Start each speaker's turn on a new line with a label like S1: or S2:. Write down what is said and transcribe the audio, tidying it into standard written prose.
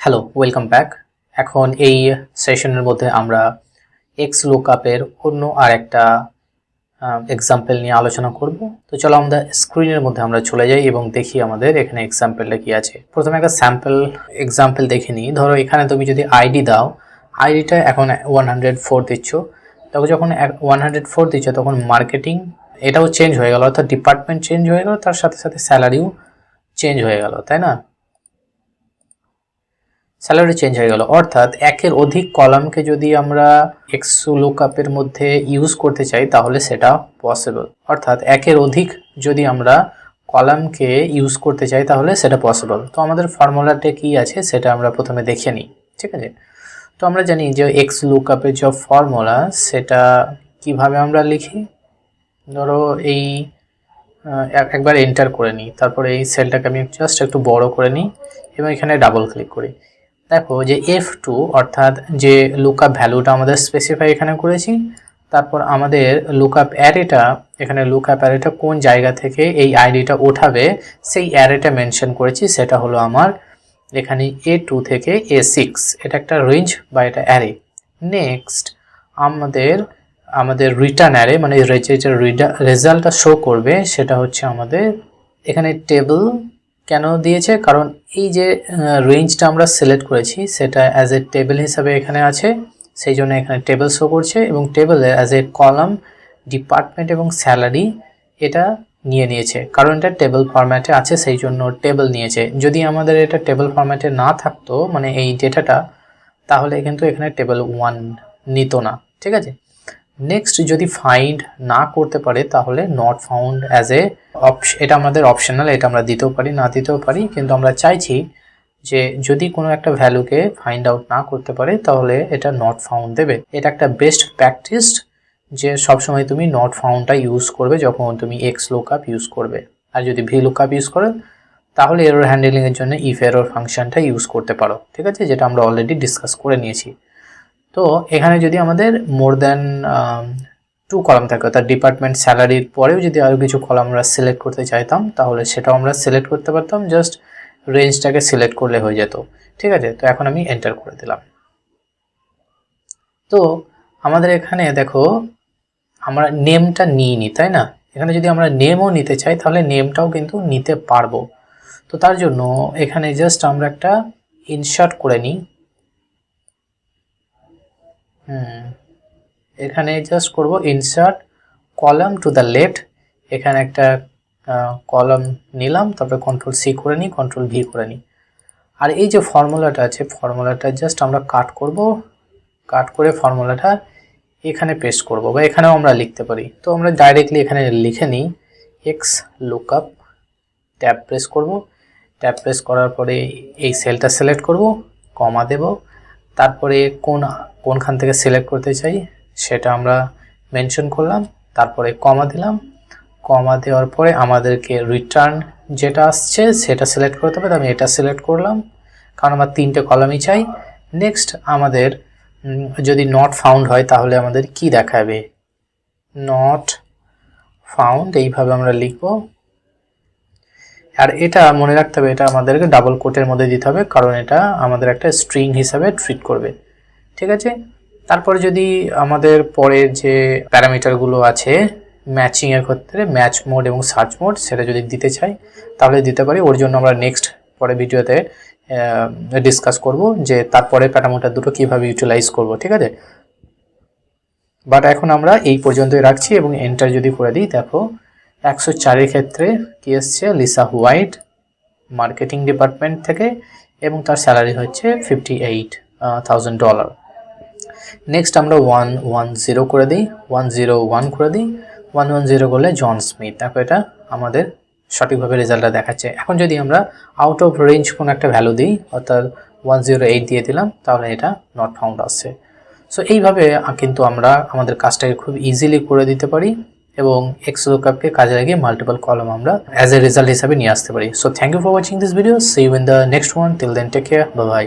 S1: Hello, welcome back. এখন এই সেশনের মধ্যে আমরা এক্স লুকআপের অন্য আরেকটা এক্সাম্পল নিয়ে আলোচনা করব। তো চলো আমরা স্ক্রিনের মধ্যে আমরা চলে যাই এবং দেখি আমাদের এখানে এক্সাম্পলটা কি আছে। প্রথমে একটা স্যাম্পল এক্সাম্পল দেখে নিই। ধরো এখানে তুমি যদি আইডি দাও, আইডিটা এখন 104 দিচ্ছ, তখন যখন 104 দিচ্ছ তখন মার্কেটিং এটাও চেঞ্জ হয়ে গেল, অর্থাৎ ডিপার্টমেন্ট চেঞ্জ হয়ে গেল, তার সাথে সাথে স্যালারিও চেঞ্জ হয়ে গেল, তাই না? স্যালারি চেঞ্জ হয়ে গেল, অর্থাৎ একের অধিক কলামকে যদি আমরা এক্স লুকআপের মধ্যে ইউজ করতে চাই তাহলে সেটা পসিবল। অর্থাৎ একের অধিক যদি আমরা কলামকে ইউজ করতে চাই তাহলে সেটা পসিবল। তো আমাদের ফর্মুলাটা কি আছে সেটা আমরা প্রথমে দেখে নিই, ঠিক আছে? তো আমরা জানি যে এক্স লুকআপের যে ফর্মুলা সেটা কিভাবে আমরা লিখি। ধরো এই একবার এন্টার করে নিই, তারপরে এই সেলটাকে আমি জাস্ট একটু বড় করে নিই এবং এখানে ডাবল ক্লিক করি। দেখো যে F2 অর্থাৎ যে লুকআপ ভ্যালুটা আমাদের স্পেসিফাই এখানে করেছি, তারপর আমাদের লুকআপ অ্যারেটা, এখানে লুকআপ অ্যারেটা কোন জায়গা থেকে এই আইডিটা ওঠাবে সেই অ্যারেটা মেনশন করেছি, সেটা হলো আমার এখানে A2 থেকে A6। এটা একটা রেঞ্জ বা এটা অ্যারে। নেক্সট আমাদের রিটার্ন অ্যারে, মানে রেজাল্টটা শো করবে সেটা হচ্ছে আমাদের এখানে টেবল। কেন দিয়েছে? কারণ এই যে রেঞ্জটা আমরা সিলেক্ট করেছি সেটা অ্যাজ এ টেবিল হিসাবে এখানে আছে, সেই জন্য এখানে টেবিল শো করছে, এবং টেবিলে অ্যাজ এ কলাম ডিপার্টমেন্ট এবং স্যালারি এটা নিয়েছে, কারণ এটা টেবিল ফরম্যাটে আছে সেই জন্য টেবিল নিয়েছে। যদি আমাদের এটা টেবিল ফরম্যাটে না থাকতো, মানে এই ডেটাটা, তাহলে কিন্তু এখানে টেবিল 1 নিত না, ঠিক আছে? নেক্সট যদি ফাইন্ড না করতে পারে তাহলে নট ফাউন্ড অ্যাজ এ এটা আমাদের অপশনাল, এটা আমরা দিতেও পারি না দিতেও পারি, কিন্তু আমরা চাইছি যে যদি কোনো একটা ভ্যালুকে ফাইন্ড আউট না করতে পারে তাহলে এটা নট ফাউন্ড দেবে। এটা একটা বেস্ট প্র্যাকটিস যে সবসময় তুমি নট ফাউন্ডটা ইউজ করবে যখন তুমি এক্স লুকআপ ইউজ করবে। আর যদি ভি লুকআপ ইউজ করো তাহলে এরর হ্যান্ডেলিংয়ের জন্য ইফ এরর ফাংশনটা ইউজ করতে পারো, ঠিক আছে? যেটা আমরা অলরেডি ডিসকাস করে নিয়েছি। তো এখানে যদি আমাদের মোর দ্যান 2 কলাম থাকে, অর্থাৎ ডিপার্টমেন্ট স্যালারির পরেও যদি আরও কিছু কলাম আমরা সিলেক্ট করতে চাইতাম তাহলে সেটাও আমরা সিলেক্ট করতে পারতাম, জাস্ট রেঞ্জটাকে সিলেক্ট করলে হয়ে যেত, ঠিক আছে? তো এখন আমি এন্টার করে দিলাম। তো আমাদের এখানে দেখো আমরা নেমটা নিইনি, তাই না? এখানে যদি আমরা নেমও নিতে চাই তাহলে নেমটাও কিন্তু নিতে পারবো। তো তার জন্য এখানে জাস্ট আমরা একটা ইনসার্ট করে নিই। এখানে জাস্ট করব insert column to the left. এখানে একটা কলাম নিলাম, তারপরে কন্ট্রোল সি করে নিই, কন্ট্রোল ভি করে নিই। আর এই যে ফর্মুলাটা আছে, ফর্মুলাটা জাস্ট আমরা কাট করব, কাট করে ফর্মুলাটা এখানে পেস্ট করব, বা এখানেও আমরা লিখতে পারি। তো আমরা ডাইরেক্টলি এখানে লিখে নিই এক্স লুকআপ, ট্যাব প্রেস করব, ট্যাব প্রেস করার পরে এই সেলটা সিলেক্ট করব, কমা দেব, তারপরে কোনখান থেকে সিলেক্ট করতে চাই সেটা আমরা মেনশন করলাম, তারপরে কমা দিলাম। কমা দেওয়ার পরে আমাদেরকে রিটার্ন যেটা আসছে সেটা সিলেক্ট করতে হবে, আমি এটা সিলেক্ট করলাম কারণ আমার 3টে কলামই চাই। নেক্সট আমাদের যদি নট ফাউন্ড হয় তাহলে আমাদের কি দেখাবে, নট ফাউন্ড, এইভাবে আমরা লিখব। আর এটা মনে রাখতে হবে, এটা আমাদেরকে ডাবল কোটের মধ্যে দিতে হবে কারণ এটা আমাদের একটা স্ট্রিং হিসাবে ট্রিট করবে, ঠিক আছে? তারপরে যদি আমাদের পরের যে প্যারামিটারগুলো আছে ম্যাচিংয়ের ক্ষেত্রে, ম্যাচ মোড এবং সার্চ মোড, সেটা যদি দিতে চাই তাহলে দিতে পারি। ওর জন্য আমরা নেক্সট পরে ভিডিওতে ডিসকাস করব যে তারপরে প্যারামিটার দুটো কীভাবে ইউটিলাইজ করব, ঠিক আছে? বাট এখন আমরা এই পর্যন্তই রাখছি এবং এন্টার যদি করে দিই, দেখো 104-এর ক্ষেত্রে কি এসছে, লিসা হোয়াইট, মার্কেটিং ডিপার্টমেন্ট থেকে, এবং তার স্যালারি হচ্ছে $58,000। নেক্সট আমরা 110 করে দিই, 101 করে দিই, 110 করলে জন স্মিথ। দেখো এটা আমাদের সঠিকভাবে রেজাল্টটা দেখাচ্ছে। এখন যদি আমরা আউট অফ রেঞ্জ কোনো একটা ভ্যালু দিই, অর্থাৎ 108 দিয়ে দিলাম, তাহলে এটা নট ফাউন্ড আসছে। সো এইভাবে কিন্তু আমরা আমাদের কাজটাকে খুব ইজিলি করে দিতে পারি এবং এক্স লুকআপকে কাজে লাগিয়ে মাল্টিপল কলাম আমরা অ্যাজ এ রেজাল্ট হিসাবে নিয়ে আসতে পারি। So thank you for watching this video, see you in the next one, till then take care, bye by.